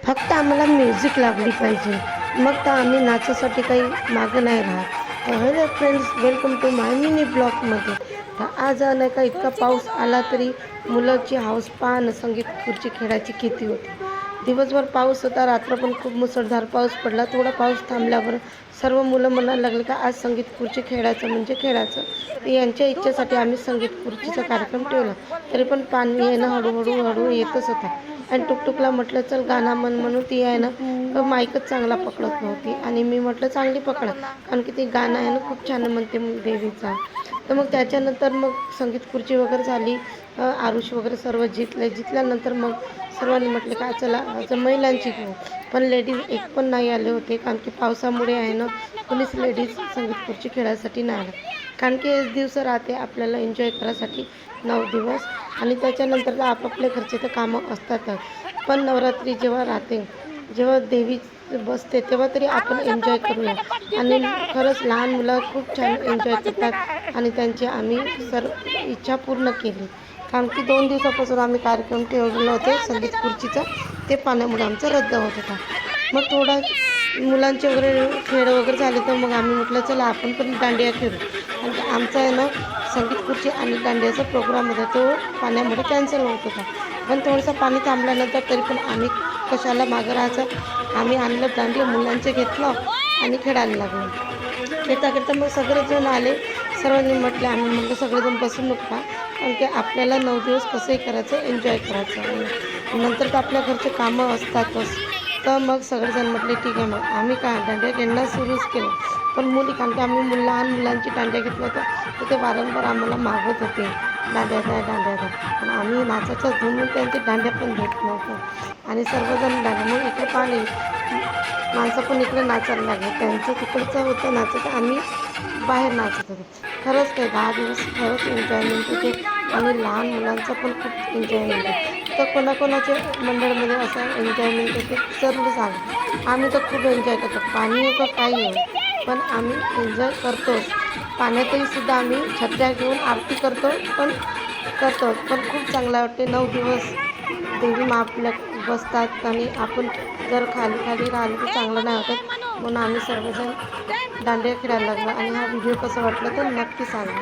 फक्त आम्हाला म्युझिक लागली पाहिजे, मग तर आम्ही नाचासाठी काही मागं नाही राहत. Hello friends, welcome to my mini ब्लॉगमध्ये. तर आज नाही का इतका पाऊस आला तरी मुलाची हौस पाहणं संगीत खुर्ची खेळायची किती होती. दिवसभर पाऊस होता, रात्र पण खूप मुसळधार पाऊस पडला. थोडा पाऊस थांबल्यावर सर्व मुलं म्हणायला लागले का आज संगीत खुर्ची खेळायचं म्हणजे खेळायचं. तर यांच्या इच्छेसाठी आम्ही संगीत खुर्चीचा कार्यक्रम ठेवला. तरी पण पाणी येणं हळूहळू येतच होता. आणि टुकटुकला म्हटलं चल गाणं म्हण, म्हणून ती आहे ना माईकच चांगला पकडत नव्हती. आणि मी म्हटलं चांगली पकडा, कारण की ती गाणं आहे ना खूप छान म्हणते देवीचा. तर मग त्याच्यानंतर मग संगीत खुर्ची वगैरे झाली. आरुष वगैरे सर्व जितल्यानंतर मग सर्वांनी म्हटलं का चला महिलांची घेऊ. पण लेडीज एक पण नाही आले होते, कारण की पावसामुळे आहे ना कोणीच लेडीज संगीत खुर्ची खेळायसाठी नाही आलं. कारण की एक दिवस राहते आपल्याला एन्जॉय करायसाठी 9 दिवस. आणि त्याच्यानंतर आपापल्या घरचे तर कामं असतातच. पण नवरात्री जेव्हा राहते, जेव्हा देवी बसते, तेव्हा तरी आपण एन्जॉय करूया. आणि खरंच लहान मुलं खूप छान एन्जॉय करतात आणि त्यांची आम्ही सर्व इच्छा पूर्ण केली. कारण की 2 दिवसापासून आम्ही कार्यक्रम ठेवलेले होते संगीत खुर्चीचा, ते पाण्यामुळे आमचा रद्द होत होता. मग थोडा मुलांचे वगैरे खेळ वगैरे झाले, तर मग आम्ही म्हटलं चला आपण पण दांडिया खेळू. आणि आमचा आहे ना संगीत खुर्ची आणि दांडियाचा प्रोग्राम होता, तो पाण्यामुळे कॅन्सल होत होता. पण थोडंसं पाणी थांबल्यानंतर तरी पण आम्ही कशाला मागं राहायचं, आम्ही आणलं दांडिया, मुलांचे घेतलं आणि खेळायला लागलो. खेळता खेळता मग सगळेजण आले. सर्वांनी म्हटलं, आम्ही म्हटलं सगळेजण बसू नका, कारण की आपल्याला 9 दिवस कसंही करायचं, एन्जॉय करायचं. आणि नंतर तर आपल्या घरचे कामं असतातच. तर मग सगळेजण म्हटले ठीक आहे. मग आम्ही काय दांडिया खेळणं सुरूच केलं. पण मुली, कारण की आम्ही लहान मुलांची दांडिया घेतलं होतं, तर ते वारंवार आम्हाला मागत होते दांड्या द्या, दांड्या द्या. पण आम्ही नाचाच्या धुनून त्यांची दांड्या पण घेत नव्हतो. आणि सर्वजण दांड्या, मग इकडे पाणी माणसं पण इकडे नाचायला लागले. त्यांचं तिकडचं होतं नाचायचं, आम्ही बाहेर नाचत होतो. खरंच ते 10 दिवस खरंच एन्जॉयमेंट होते. आणि लहान मुलांचं पण खूप एन्जॉयमेंट होते. तर कोणाकोणाच्या मंडळामध्ये असं एन्जॉयमेंट होते जरूर सांगा. आम्ही तर खूप एन्जॉय करतो, पाणी हो का काही हो, पण आम्ही एन्जॉय करतोच. पाण्यातही सुद्धा आम्ही छत्र्या घेऊन आरती करतो, पण खूप चांगलं वाटते. 9 दिवस देवी मा आपल्या बसतात आणि आपण जर खाली खाली राहिलं तर चांगलं नाही वाटत. म्हणून आम्ही सर्वजण दांडिया खेळायला लागलो. आणि हा व्हिडिओ कसा वाटला तर नक्की सांगा.